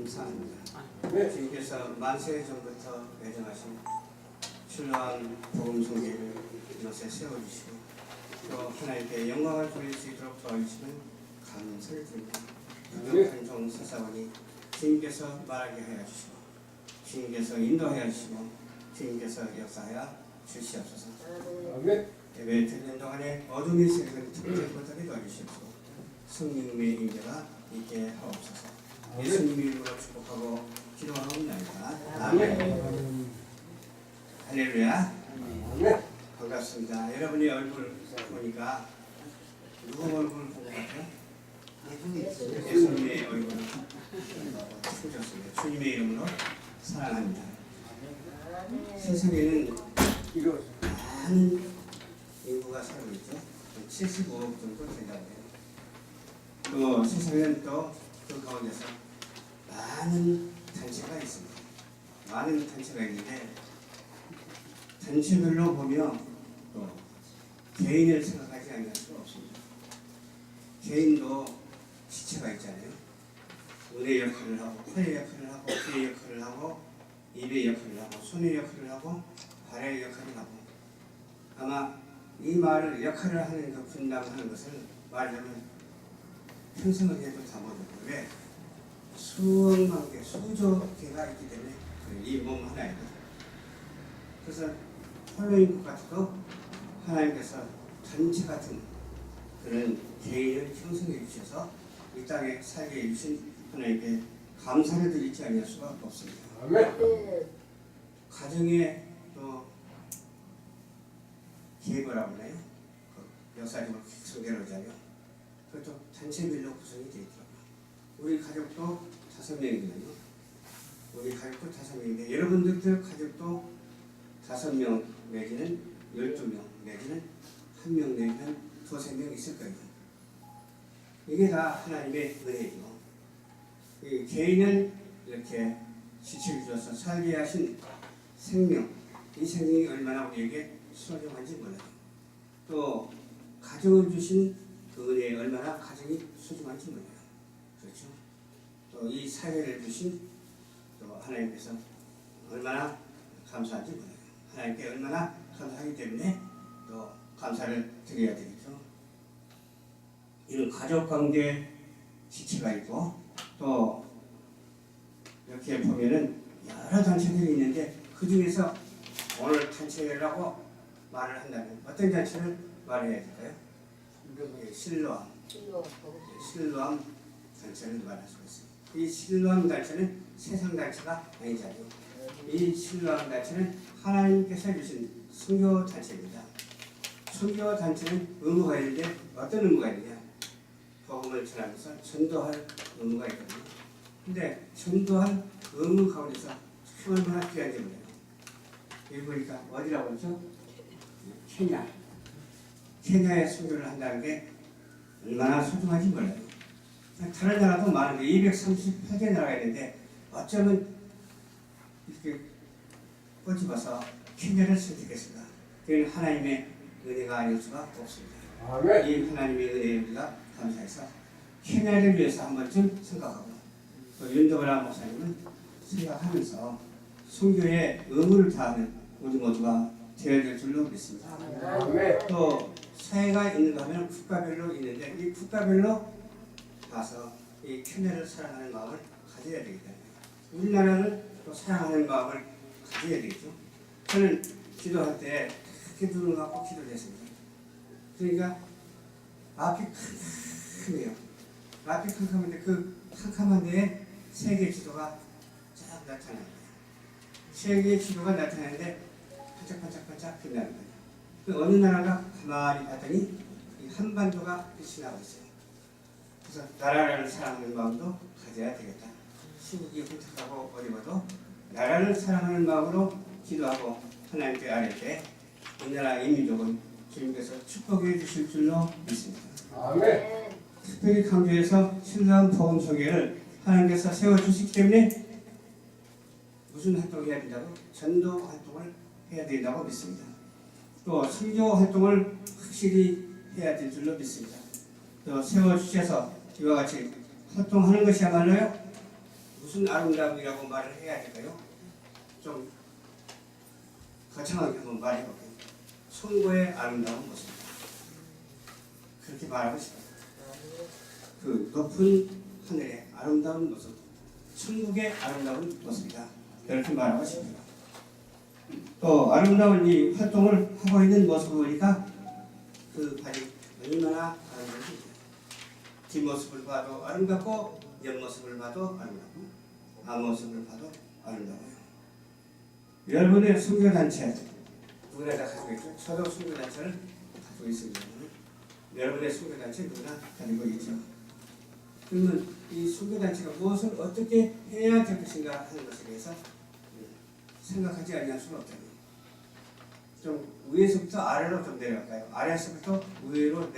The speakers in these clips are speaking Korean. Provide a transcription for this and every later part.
감사합니다. 주님께서 만세 전부터 예정하신 신령한 복음 성계를 이곳에 세워주시고 또 하나님께 영광을 돌릴 수 있도록 도와주시는 감사를 드립니다. 유명한 종 사사원이 주님께서 말하게 하여 주시고 주님께서 인도하여 주시고 주님께서 역사하여 주시옵소서. 예배 드리는 동안에 어둠의 세력을 통제 못하게 도와주시옵소서. 성령님의 임재가 있게 하옵소서. 예수님 이름으로 축복하고 기도하옵나이다. 아멘. 할렐루야. 반갑습니다. 여러분의 얼굴 보니까 누구 얼굴 본 것 같아요? 예수님의 얼굴을 충셨습니다. 주님의 이름으로 사랑합니다. 세상에는 많은 인구가 살고 있죠. 75억 정도 된다고 해요. 또 세상에는 또 그 가운데서 많은 단체가 있습니다. 많은 단체가 있는데 단체별로 보면 또 개인을 생각하지 않을 수가 없습니다. 개인도 지체가 있잖아요. 눈의 역할을 하고 코의 역할을 하고 귀의 역할을 하고 입의 역할을 하고 손의 역할을 하고 발의 역할을 하고 아마 이 말을 역할을 하는 그 분담하는 것을 말하면 평생을 해도 다 못해요. 왜? 수억만 개, 수조 개가 있기 때문에 이 몸 하나에도. 그래서 홀로인 것 같아도 하나님께서 단체 같은 그런 개인을 형성해 주셔서 이 땅에 살게 해주신 하나님께 감사를 드리지 않을 수가 없습니다. 가정에 또 계보라고 하나요? 그 역사적으로 소개를 하자면 그것도 단체별로 구성이 되어 있더라고요. 우리 가족도 5명이거든요. 우리 가족도 5명인데 여러분들 가족도 5명 내지는 12명 내지는 1명 내지는 2-3명 있을 거예요. 이게 다 하나님의 은혜죠. 이 개인을 이렇게 지체를 주어서 살게 하신 생명, 이 생명이 얼마나 우리에게 소중한지 몰라요. 또 가정을 주신 그 은혜에 얼마나 가정이 소중한지 몰라요. 그렇죠? 또 이 사회를 주신 또 하나님께서 얼마나 감사한지 몰라요. 하나님께 얼마나 감사하기 때문에 또 감사를 드려야 되겠죠. 이런 가족관계 지체가 있고 또 이렇게 보면은 여러 단체들이 있는데 그 중에서 오늘 단체라고 말을 한다면 어떤 단체를 말해야 될까요? 실로암 단체를 말할 수가 있어요. 이 실로암 단체는 세상 단체가 아니잖아요. 이 실로암 단체는 하나님께서 주신 선교 단체입니다. 선교 단체는 의무가 있는데 어떤 의무가 있느냐? 복음을 전하면서 전도할 의무가 있거든요. 근데 전도할 의무 가운데서 얼마나 귀한지 몰라요. 여기 보니까 어디라고 그러죠? 케냐에 선교를 한다는 게 얼마나 소중한지 몰라요. 다른 나라도 많은데 238개 나라가 있는데 어쩌면 이렇게 꼬집어서 케냐를 선택했습니다. 그건 하나님의 은혜가 아닐 수가 없습니다. 이 하나님의 은혜에 우리가 감사해서 케냐를 위해서 한 번쯤 생각하고 또 윤도라 목사님은 생각하면서 선교의 의무를 다하는 우리 모두가 되어야 될 줄로 믿습니다. 또 사회가 있는가 하면 국가별로 있는데 이 국가별로 가서 이 케냐를 사랑하는 마음을 가져야 되겠다. 우리나라를 또 사랑하는 마음을 가져야 되겠죠. 저는 기도할 때 크게 눈을 감고 기도를 했습니다. 그러니까 앞이 캄캄해요. 앞이 캄캄한데 그 캄캄한 데에 세계 지도가 쫙 나타나는 거예요. 세계 지도가 나타나는데 반짝반짝반짝 빛나는 거예요. 그 어느 나라가 가만히 봤더니 이 한반도가 빛이 나고 있어요. 그래서 나라를 사랑하는 마음도 가져야 되겠다. 시국이 혼탁하고 어려워도 나라를 사랑하는 마음으로 기도하고 하나님께 아뢰 때 이 나라 인민족은 주님께서 축복해 주실 줄로 믿습니다. 아멘. 특별히 강조해서 신선 복음 소개를 하나님께서 세워주시기 때문에 무슨 활동을 해야 된다고? 전도 활동을 해야 된다고 믿습니다. 또 선교 활동을 확실히 해야 될 줄로 믿습니다. 또 세워주셔서 이와 같이 활동하는 것이야말로요 무슨 아름다움이라고 말을 해야 될까요? 좀 거창하게 한번 말해볼게요. 천국의 아름다운 모습. 그렇게 말하고 싶어요. 그 높은 하늘의 아름다운 모습, 천국의 아름다운 모습이다. 이렇게 말하고 싶습니다. 또 아름다운 이 활동을 하고 있는 모습을 보니까 그 발이 얼마나 아름다운지 뒷모습을 봐도 아름답고 옆모습을 봐도 아름답고 앞모습을 봐도 아름다워요. 여러분의 선교단체 누구나 다 가지고 있죠. 저도 선교단체를 가지고 있습니다. 여러분의 선교단체 누구나 가지고 있죠. 그러면 이 선교단체가 무엇을 어떻게 해야 될 것인가 하는 것에 대해서 생각하지 않을 수는 없잖아요. 좀 위에서부터 아래로 좀 내려갈까요? 아래에서부터 위로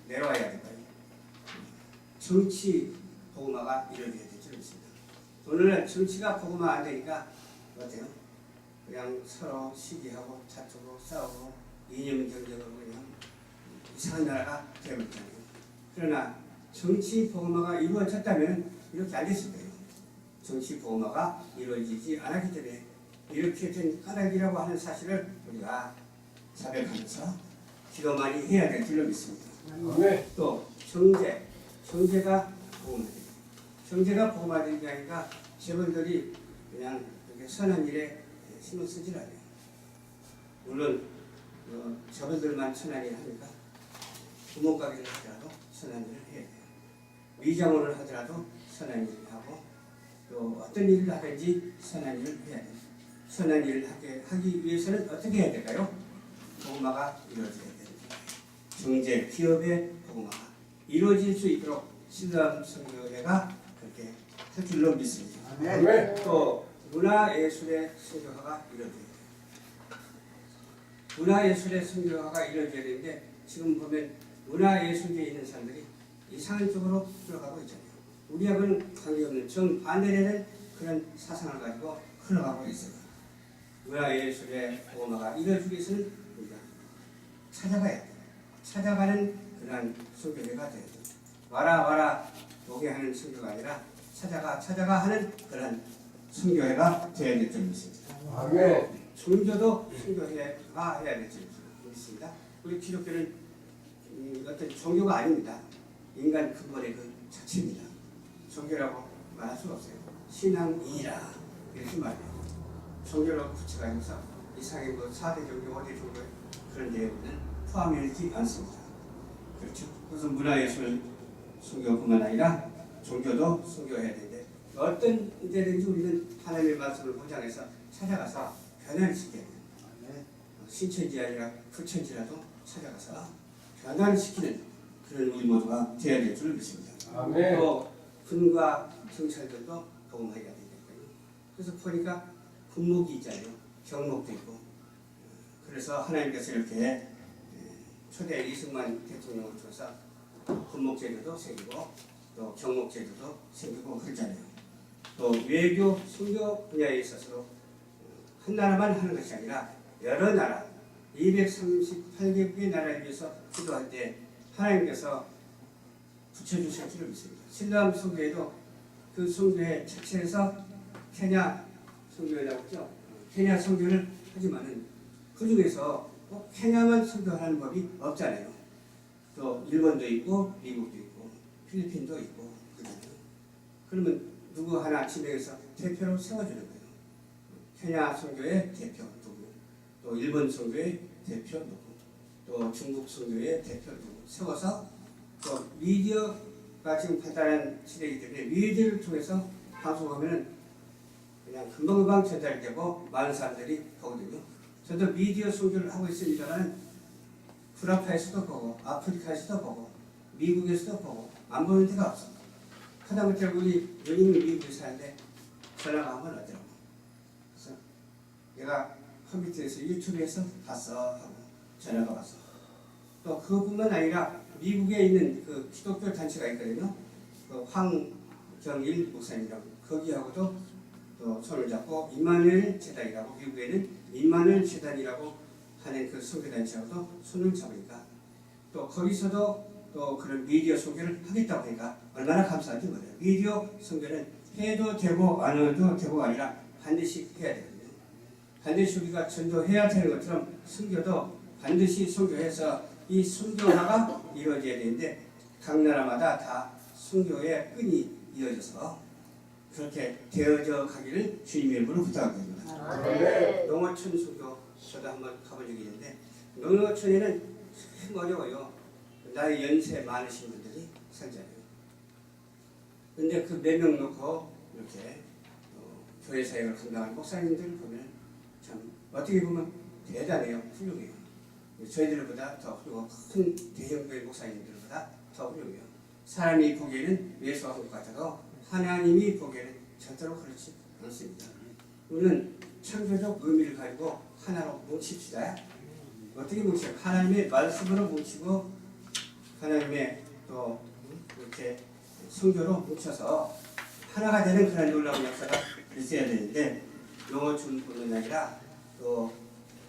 내려와야 될까요? 정치 복음화가 이루어져야 될 줄 믿습니다. 오늘은 정치가 복음화 안 되니까 어때요? 그냥 서로 시기하고 다투고 싸우고 이념 경쟁으로 그냥 이상한 나라가 되어버렸잖아요. 그러나 정치 복음화가 이루어졌다면 이렇게 안 됐을 거예요. 정치 복음화가 이루어지지 않았기 때문에 이렇게 된 까닭이라고 하는 사실을 우리가 자백하면서 기도 많이 해야 될 줄로 믿습니다. 또 정제가 복음화됩니다. 정제가 복음화되는 게 아니라 제분들이 그냥 이렇게 선한 일에 신경 쓰질 않아요. 물론 저분들만 선한 일을 하니까 구멍가게를 하더라도 선한 일을 해야 돼요. 미장원을 하더라도 선한 일을 하고 또 어떤 일을 하든지 선한 일을 해야 돼요. 선한 일을 하기 위해서는 어떻게 해야 될까요? 복음화가 이루어져야 됩니다. 정제, 기업의 복음화가 이루어질 수 있도록 신람 선교회가 그렇게 할 줄로 믿습니다. 또 문화예술의 선교화가 이루어져야 돼요. 문화예술의 선교화가 이루어져야 되는데 지금 보면 문화예술계에 있는 사람들이 이상한 쪽으로 들어가고 있잖아요. 우리하고는 관계없는 정반대되는 그런 사상을 가지고 흘러가고 있어요. 문화예술의 복음화가 이루어지기 위해서는 우리가 찾아가야 돼요. 찾아가는 그런 선교회가 돼야 돼요. 와라 오게 하는 선교가 아니라 찾아가 하는 그런 선교회가 되어야 될 줄 믿습니다. 종교도 선교회가 해야 될 줄 믿습니다. 우리 기독교는 어떤 종교가 아닙니다. 인간 근본의 그 자체입니다. 종교라고 말할 수가 없어요. 신앙이라 이렇게 말해요. 종교라고 붙여가면서 이상의 뭐 4대 종교, 5대 종교 그런 데에는 포함되지 않습니다. 그렇죠. 그래서 문화예술 선교뿐만 아니라 종교도 선교해야 되는데 어떤 데든지 우리는 하나님의 말씀을 보장해서 찾아가서 변화를 시켜야 돼요. 신천지 아니라 부천지라도 찾아가서 변화를 시키는 그런 우리 모두가 되어야 될 줄 믿습니다. 또 군과 경찰들도 복음화해야 되니까요. 그래서 보니까 군목이 있잖아요. 경목도 있고. 그래서 하나님께서 이렇게 초대 이승만 대통령을 통해서 군목제도도 생기고 또 경목제도도 생기고 그러잖아요. 또 외교, 선교 분야에 있어서 한 나라만 하는 것이 아니라 여러 나라 238개국의 나라를 위해서 기도할 때 하나님께서 붙여주실 줄을 믿습니다. 신람 선교회도 그 선교회 자체에서 케냐 선교회라고 했죠. 케냐 선교를 하지만은 그 중에서 케냐만 선교하는 법이 없잖아요. 또 일본도 있고 미국도 있고 필리핀도 있고 그러잖아요. 그러면 누구 하나 지명해서 대표로 세워주는 거예요. 케냐 선교의 대표 누구, 또 일본 선교의 대표 누구, 또 중국 선교의 대표 누구 세워서 또 미디어가 지금 발달한 시대이기 때문에 미디어를 통해서 방송하면 그냥 금방금방 전달되고 많은 사람들이 보거든요. 저도 미디어 선교를 하고 있습니다만 불아파에서도 보고 아프리카에서도 보고 미국에서도 보고 안 보는 데가 없습니다. 하다못해 우리 연인이 미국에 사는데 전화가 한번 왔더라고. 그래서 내가 컴퓨터에서 유튜브에서 봤어 하고 전화가 왔어. 또 그것뿐만 아니라 미국에 있는 그 기독교 단체가 있거든요. 그 황정일 목사님이라고 거기하고도 또 손을 잡고 임마누엘 재단이라고 미국에는 임마누엘 재단이라고 하는 그 선교단체하고도 손을 잡으니까 또 거기서도 또 그런 미디어 선교를 하겠다고 하니까 얼마나 감사한지 몰라요. 미디어 선교는 해도 되고 안 해도 되고가 아니라 반드시 해야 되거든요. 반드시 우리가 전도해야 되는 것처럼 선교도 반드시 선교해서 이 선교화가 이루어져야 되는데 각 나라마다 다 선교의 끈이 이어져서 그렇게 되어져 가기를 주님의 이름으로 부탁드립니다. 농어촌 선교 저도 한번 가본 적이 있는데 농어촌에는 참 어려워요. 나이 연세 많으신 분들이 살잖아요. 근데 그 몇 명 놓고 이렇게 교회 사역을 감당하는 목사님들을 보면 참 어떻게 보면 대단해요. 훌륭해요. 저희들보다 더 훌륭하고 큰 대형교회 목사님들보다 더 훌륭해요. 사람이 보기에는 왜소한 것 같아도 하나님이 보기에는 절대로 그렇지 않습니다. 우리는 창조적 의미를 가지고 하나로 뭉칩시다. 어떻게 뭉쳐요? 하나님의 말씀으로 뭉치고 하나님의 또 이렇게 성교로 뭉쳐서 하나가 되는 그런 놀라운 역사가 있어야 되는데 농어촌뿐만 아니라 또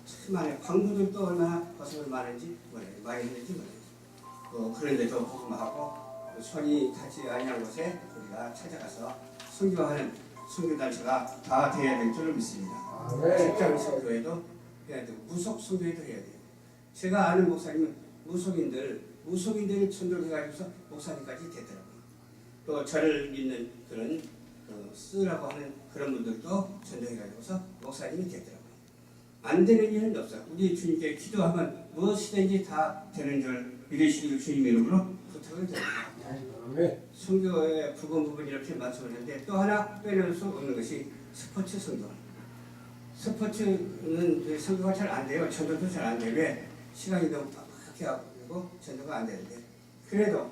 수많은 광부들도 얼마나 거성을 많은지 몰라요. 많이 했는지 몰라요. 그런데도 복음하고 손이 닿지 아니한 곳에 우리가 찾아가서 선교하는 선교단체가 다 되어야 될 줄을 믿습니다. 직장 선교에도 해야 되고 무속 선교에도 해야 돼요. 제가 아는 목사님은 무속인들을 전도를 해가지고서 목사님까지 됐더라고요. 또 저를 믿는 그런 쓰라고 하는 그런 분들도 전도해가지고서 목사님이 됐더라고요. 안 되는 일은 없어요. 우리 주님께 기도하면 무엇이든지 다 되는 줄 믿으시길 주님의 이름으로 부탁을 드립니다. 선교의 부분 이렇게 말씀하셨는데 또 하나 빼놓을 수 없는 것이 스포츠 선교. 스포츠는 선교가 잘 안 돼요. 전도도 잘 안 돼요. 왜? 시간이 너무 빡빡하게 하고 전도가 안 되는데 그래도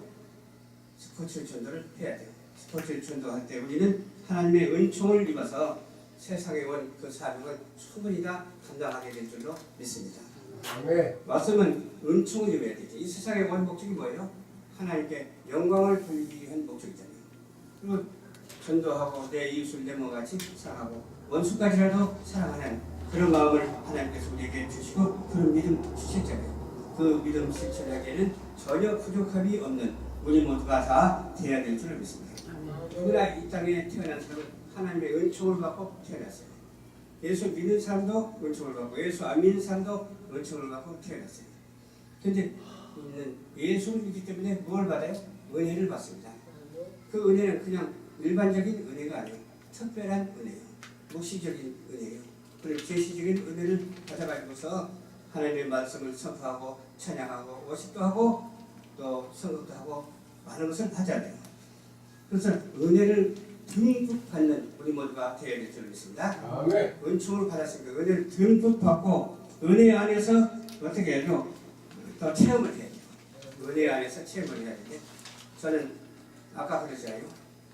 스포츠 전도를 해야 돼요. 스포츠 전도할 때 우리는 하나님의 은총을 입어서 세상에 온 그 사명을 충분히 다 감당하게 될 줄로 믿습니다. 말씀은 은총을 입어야 되죠. 이 세상에 온 목적이 뭐예요? 하나님께 영광을 돌리기 위한 목적이잖아요. 그리고 전도하고 내 이웃을 내 몸같이 사랑하고 원수까지라도 사랑하는 그런 마음을 하나님께서 우리에게 주시고 그런 믿음 주셨잖아요. 그 믿음 실천하기에는 전혀 부족함이 없는 우리 모두가 다 되어야 될 줄을 믿습니다. 누구나 이 땅에 태어난 사람은 하나님의 은총을 받고 태어났어요. 예수 믿는 사람도 은총을 받고 예수 안 믿는 사람도 은총을 받고 태어났어요. 그런데 우리는 예수를 믿기 때문에 뭘 받아요? 은혜를 받습니다. 그 은혜는 그냥 일반적인 은혜가 아니에요. 특별한 은혜예요. 묵시적인 은혜예요. 그리고 계시적인 은혜를 받아가지고서 하나님의 말씀을 선포하고 찬양하고 워십도 하고 또 선곡도 하고 많은 것을 받아야 돼요. 그래서 은혜를 듬뿍 받는 우리 모두가 되어야 될 줄 믿습니다. 은총을 받았으니까 은혜를 듬뿍 받고 은혜 안에서 어떻게 해야죠? 또 체험을 해야 돼요. 은혜 안에서 체험을 해야 되는데 저는 아까 그랬잖아요.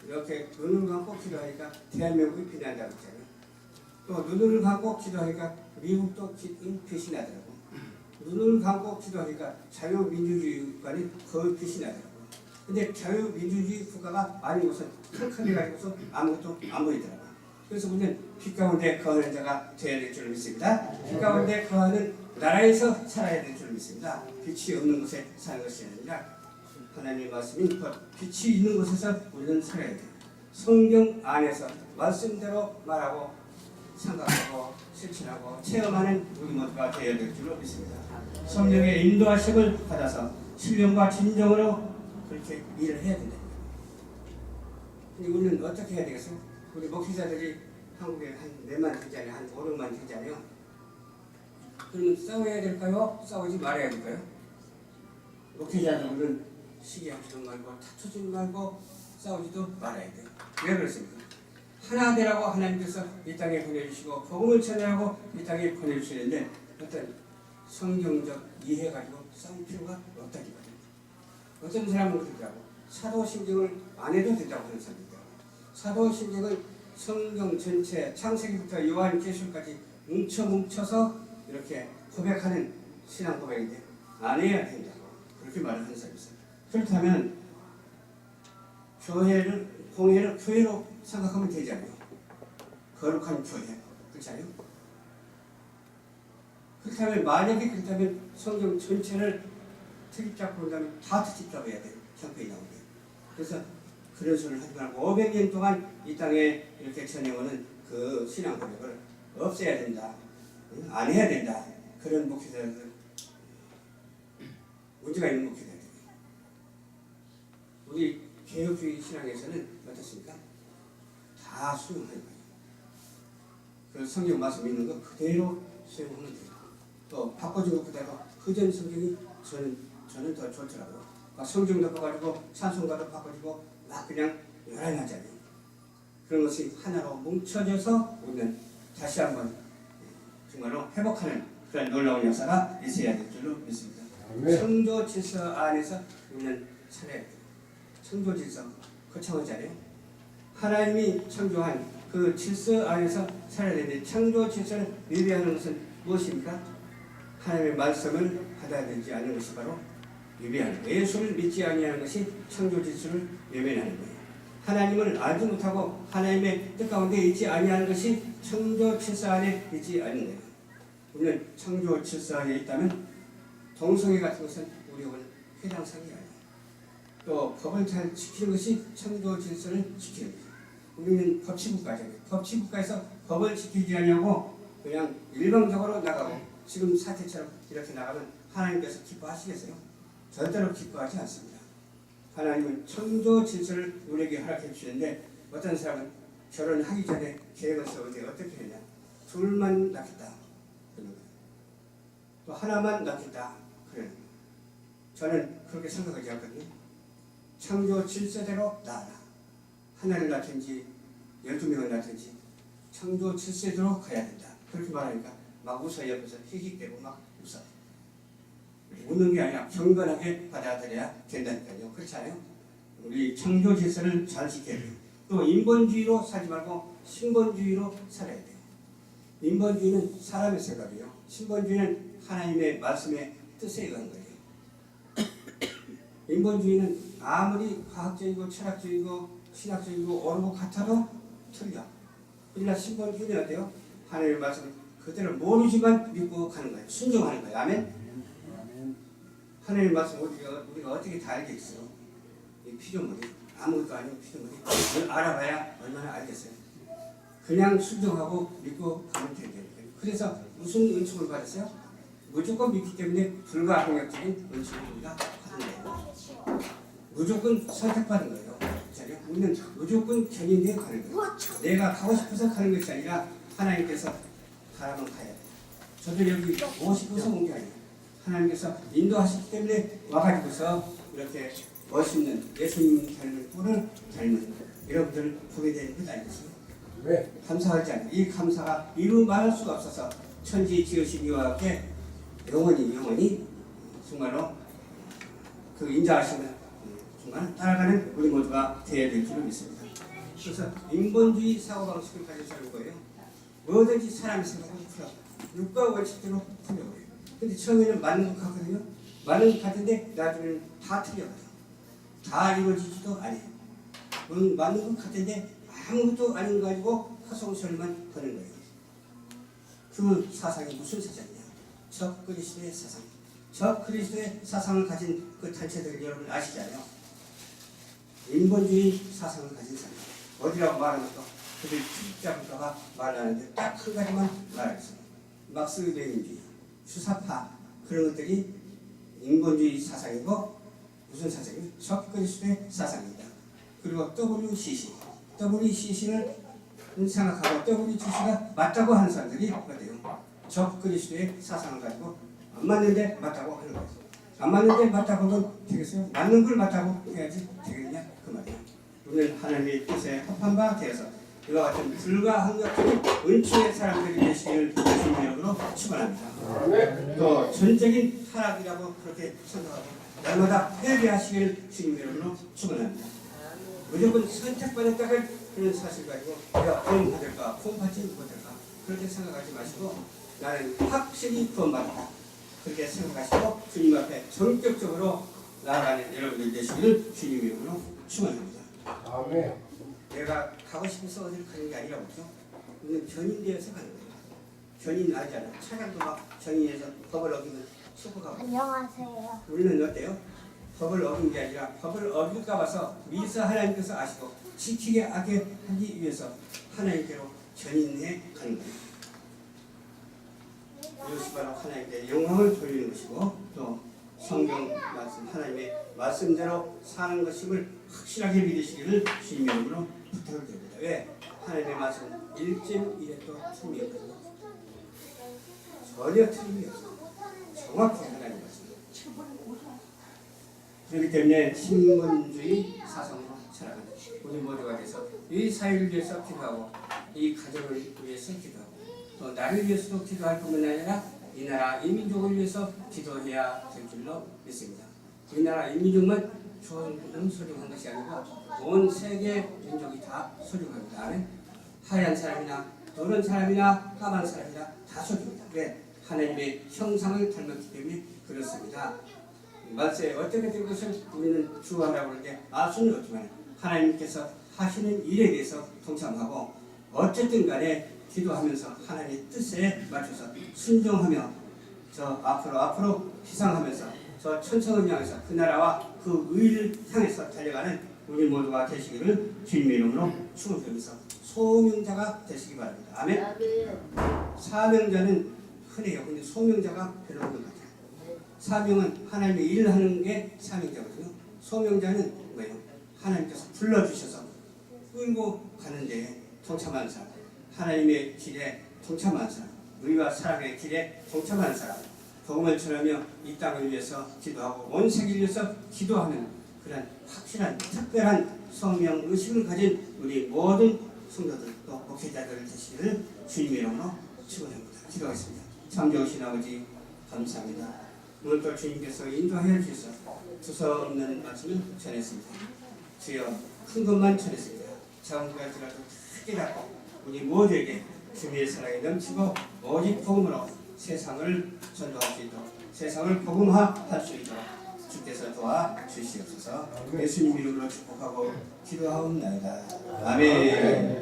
이렇게 눈을 감고 기도하니까 대한민국이 빛난다고 했잖아요. 또 눈을 감고 기도하니까 미국도 빛이 나더라고. 눈을 감고 기도하니까 자유민주주의 국가는 거의 빛이 나더라고. 근데 자유민주주의 국가가 아닌 곳은 캄캄해 가지고서 아무것도 안 보이더라고요. 그래서 우리는 빛 가운데 거하는 자가 되어야 될 줄 믿습니다. 빛 가운데 거하는 나라에서 살아야 될 줄 믿습니다. 빛이 없는 곳에 사는 것이 아니라 하나님의 말씀이 빛이 있는 곳에서 우리는 살아야 돼요. 성경 안에서 말씀대로 말하고 생각하고 실천하고 체험하는 우리 모두가 되어야 될 줄로 믿습니다. 성령의 인도하심을 받아서 신령과 진정으로 그렇게 일을 해야 된다. 근데 우리는 어떻게 해야 되겠어요? 우리 목회자들이 한국에 한 몇만 되잖아요. 한 5, 6만 되잖아요. 그러면 싸워야 될까요? 싸우지 말아야 될까요? 목회자들은 시기하지도 말고 다투지 말고 싸우지도 말아야 돼요. 왜 그렇습니까? 하나 되라고 하나님께서 이 땅에 보내주시고 복음을 전하고 이 땅에 보내주시는데 어떤 성경적 이해 가지고 싸울 필요가 없다기거든요. 어떤 사람은 그러더라고. 사도신경을 안 해도 된다고 하는 사람이 있더라고. 사도신경을 성경 전체 창세기부터 요한계시록까지 뭉쳐서 이렇게 고백하는 신앙 고백인데 안 해야 된다고 그렇게 말을 하는 사람이 있어요. 그렇다면 공회를 교회로 생각하면 되잖아요. 거룩한 교회. 그렇잖아요. 그렇다면 만약에 그렇다면 성경 전체를 트집 잡고 온다면 다 트집 잡아야 돼요. 형편이 나오게. 그래서 그런 소리를 하지 말고 500년 동안 이 땅에 이렇게 전해오는 그 신앙 고백을 없애야 된다. 안 해야 된다. 그런 목회자들 문제가 있는 목회자들. 우리 개혁주의 신앙에서는 어떻습니까? 다 수용하는 거예요. 그 성경 말씀 있는 거 그대로 수용하면 돼요. 또 바꿔주고 그대로 그전 성경이 저는 더 좋더라고요. 막 성경도 바꿔주고 찬송가도 바꿔주고 막 그냥 요란하잖아요. 그런 것이 하나로 뭉쳐져서 우리는 다시 한번 정말로 회복하는 그런 놀라운 역사가 있어야 될 줄로 믿습니다. 창조 질서 안에서 우리는 살아야 돼요. 창조 질서 거창하잖아요. 하나님이 창조한 그 질서 안에서 살아야 되는데 창조 질서를 위배하는 것은 무엇입니까? 하나님의 말씀을 받아들이지 않는 것이 바로 위배하는 거예요. 예수를 믿지 아니하는 것이 창조 질서를 외면하는 거예요. 하나님을 알지 못하고 하나님의 뜻 가운데 있지 아니하는 것이 창조 질서 안에 있지 않는 거예요. 우리는 창조 질서 안에 있다면 동성애 같은 것은 우리는 해당 사항이 아니에요. 또 법을 잘 지키는 것이 창조 질서를 지키는 거예요. 우리는 법치국가잖아요. 법치국가에서 법을 지키지 않냐고 그냥 일방적으로 나가고 지금 사태처럼 이렇게 나가면 하나님께서 기뻐하시겠어요? 절대로 기뻐하지 않습니다. 하나님은 창조 질서를 우리에게 허락해 주시는데 어떤 사람은 결혼하기 전에 계획을 세우는데 어떻게 했냐? 둘만 낳겠다. 그러는 거예요. 또 하나만 낳겠다. 그러는 거예요. 저는 그렇게 생각하지 않거든요. 창조 질서대로 낳아라. 하나를 낳든지 12명을 낳든지 창조 질서대로 가야 된다. 그렇게 말하니까 막 웃어 옆에서 킥킥대고 막 웃어요. 웃는 게 아니라 경건하게 받아들여야 된다니까요. 그렇지 않아요? 우리 창조 질서를 잘 지켜야 돼요. 또 인본주의로 살지 말고 신본주의로 살아야 돼요. 인본주의는 사람의 생각이에요. 신본주의는 하나님의 말씀의 뜻에 의한 거예요. 인본주의는 아무리 과학적이고 철학적이고 신학적이고 옳고 같아도 틀려. 그러나 신본주의는 어때요? 하나님의 말씀을 그대로 모르지만 믿고 가는 거예요. 순종하는 거예요. 아멘? 하나님의 말씀 우리가 어떻게 다 알겠어요? 이 피조물이 아무것도 아닌 피조물이 그걸 알아봐야 얼마나 알겠어요. 그냥 순종하고 믿고 가면 되는 거예요. 그래서 무슨 은총을 받았어요? 무조건 믿기 때문에 불가항력적인 은총을 우리가 받은 거예요. 무조건 선택받은 거예요. 우리는 무조건 견인되어 가는 거예요. 내가 가고 싶어서 가는 것이 아니라 하나님께서 가라면 가야 돼요. 저도 여기 오고 싶어서 온 게 아니에요. 하나님께서 인도하시기 때문에 와가지고서 이렇게 멋있는 예수님 닮은 꼴을 닮은 여러분들을 보게 되는 것 아니겠어요? 왜? 감사하지 않아요. 이 감사가 이루 말할 수가 없어서 천지 지으신 이와 함께 영원히 정말로 그 인자하심을 정말 따라가는 우리 모두가 되어야 될 줄을 믿습니다. 그래서 인본주의 사고방식을 가지고 사는 거예요. 뭐든지 사람의 생각을 풀어 육과 원칙대로 풀려버려요. 근데 처음에는 맞는 것 같거든요. 맞는 것 같은데 나중에는 다 틀려가요. 다 이루어지지도 않아요. 맞는 것 같은데 아무것도 아닌 거 가지고 허송소리만 거는 거예요. 그 사상이 무슨 사상이냐? 적 그리스도의 사상. 적 그리스도의 사상을 가진 그 단체들 여러분 아시잖아요. 인본주의 사상을 가진 사람. 어디라고 말하면 또 그들 잡을까봐 말하는데 딱 한 가지만 말하겠습니다. 막스웨인주의, 수사파 그런 것들이 인본주의 사상이고 무슨 사상이에요? 적 그리스도의 사상입니다. 그리고 WCC를 생각하고 WCC가 맞다고 하는 사람들이 어때요? 적 그리스도의 사상을 가지고 안 맞는데 맞다고 하는 거예요. 안 맞는데 맞다고 하면 되겠어요? 맞는 걸 맞다고 해야지 되겠냐? 그 말이에요. 우리는 하나님의 뜻에 합한 바 되어서 이와 같은 불가항력적인 은총의 사람들이 되시기를 주님의 이름으로 축원합니다. 또 전적인 타락이라고 그렇게 생각하고 날마다 회개하시기를 주님의 이름으로 축원합니다. 무조건 선택받았다는 그런 사실 가지고 내가 구원 받을까 구원 받지 못할까 그렇게 생각하지 마시고 나는 확실히 구원받았다 그렇게 생각하시고 주님 앞에 전격적으로 나아가는 여러분들 되시기를 주님의 이름으로 축원합니다. 아멘. 내가 가고 싶어서 어디를 가는 게 아니라 그죠? 우리는 견인되어서 가는 거예요. 견인 알잖아. 차량도 막 견인해서 법을 어기면 수고가고. 안녕하세요. 우리는 어때요? 법을 어긴 게 아니라 법을 어길까 봐서 미리 하나님께서 아시고 지키게 하게 하기 위해서 하나님께로 견인해 가는 거예요. 이것이 바로 하나님께 영광을 돌리는 것이고 또 성경 말씀 하나님의 말씀대로 사는 것임을 확실하게 믿으시기를 주님의 이름으로 부탁을 드립니다. 왜? 하나님의 말씀 1.1에 틀림이 없거든요. 전혀 틀림이 없어요. 정확히 하나님의 말씀. 그렇기 때문에 신문주의 사상으로 살아간다. 우리 모두가 돼서 이 사회를 위해서 기도하고 이 가정을 위해서 기도하고 또 나를 위해서도 기도할 뿐만 아니라 이 나라 이 민족을 위해서 기도해야 될 줄로 믿습니다. 이 나라 이 민족만 좋은 소중한 것이 아니고 온 세계 민족이 다 소중합니다. 하얀 사람이나 노란 사람이나 까만 사람이나 다 소중합니다. 왜? 하나님의 형상을 닮았기 때문에 그렇습니다. 말세에 어떻게 된 것을 우리는 주하라고 하는데 알 수는 없지만 하나님께서 하시는 일에 대해서 동참하고 어쨌든 간에 기도하면서 하나님의 뜻에 맞춰서 순종하며 저 앞으로 희생하면서 저 천천히 향해서 그 나라와 그 의를 향해서 달려가는 우리 모두가 되시기를 주님의 이름으로 축원드리면서 소명자가 되시기 바랍니다. 아멘. 사명자는 흔해요. 근데 소명자가 별로 없는 것 같아요. 사명은 하나님의 일을 하는 게 사명자거든요. 소명자는 뭐예요? 하나님께서 불러주셔서 끌고 가는데 동참하는 사람, 하나님의 길에 동참하는 사람, 의와 사랑의 길에 동참하는 사람, 복음을 전하며 이 땅을 위해서 기도하고 온 세계를 위해서 기도하는 그런 확실한 특별한 성령 의식을 가진 우리 모든 성도들 또 목회자들 되시기를 주님의 이름으로 축원합니다. 기도하겠습니다. 참 좋으신 아버지 감사합니다. 오늘 또 주님께서 인도하여 주셔서 두서없는 말씀을 전했습니다. 주여 큰 것만 전했습니다. 작은 것이라도 크게 잡고 우리 모두에게 주님의 사랑이 넘치고 오직 복음으로 세상을 전도할 수 있도록 세상을 복음화할 수 있도록 주께서 도와주시옵소서. 예수님 이름으로 축복하고 기도하옵나이다. 아멘.